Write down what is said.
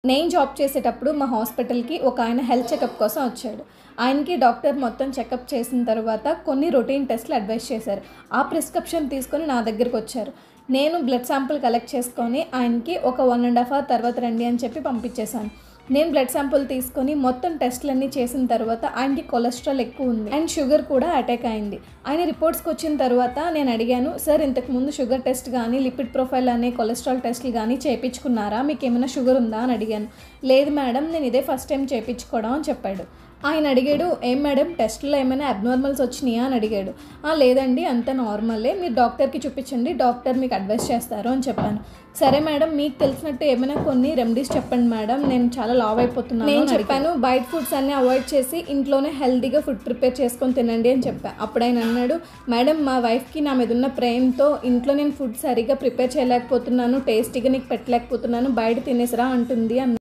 నేను జాబ్ చేసేటప్పుడు మా హాస్పిటల్‌కి ఒక ఆయన హెల్త్ చెకప్ కోసం వచ్చాడు. ఆయనకి డాక్టర్ మొత్తం చెకప్ చేసిన తర్వాత కొన్ని రొటీన్ టెస్ట్‌లు అడ్వైస్ చేశారు. ఆ ప్రిస్క్రిప్షన్ తీసుకొని నా దగ్గరకొచ్చారు. నేను బ్లడ్ శాంపుల్ కలెక్ట్ చేసుకొని ఆయనకి ఒక 1½ అవర్ తర్వాత రండి అని చెప్పి పంపించేశాను. నేను బ్లడ్ శాంపుల్ తీసుకొని మొత్తం టెస్ట్‌లన్నీ చేసిన తర్వాత ఆయనకి కొలెస్ట్రాల్ ఎక్కువ ఉంది అండ్ షుగర్ కూడా అటాక్ అయింది. ఆయన రిపోర్ట్స్‌కి వచ్చిన తర్వాత నేను అడిగాను, సార్ ఇంతకుముందు షుగర్ టెస్ట్ కానీ లిపిడ్ ప్రొఫైల్ అనే కొలెస్ట్రాల్ టెస్టులు కానీ చేయించుకున్నారా, మీకు ఏమైనా షుగర్ ఉందా అని అడిగాను. లేదు మేడం, నేను ఇదే ఫస్ట్ టైం చేయించుకోవడం అని చెప్పాడు. ఆయన అడిగాడు, ఏం మేడం టెస్ట్లో ఏమైనా అబ్నార్మల్స్ వచ్చినాయా అని అడిగాడు. లేదండి అంత నార్మలే, మీరు డాక్టర్కి చూపించండి, డాక్టర్ మీకు అడ్వైస్ చేస్తారు అని చెప్పాను. సరే మేడం, మీకు తెలిసినట్టు ఏమైనా కొన్ని రెమెడీస్ చెప్పండి మేడం, నేను చాలా లావ్ అయిపోతున్నాను నేను చెప్పాను. బయట ఫుడ్స్ అన్నీ అవాయిడ్ చేసి ఇంట్లోనే హెల్తీగా ఫుడ్ ప్రిపేర్ చేసుకొని తినండి అని చెప్పాను. అప్పుడు ఆయన అన్నాడు, మేడం మా వైఫ్కి నా మీద ఉన్న ప్రేమతో ఇంట్లో నేను ఫుడ్ సరిగ్గా ప్రిపేర్ చేయలేకపోతున్నాను, టేస్టీగా నీకు పెట్టలేకపోతున్నాను, బయట తినేసిరా అంటుంది అన్న.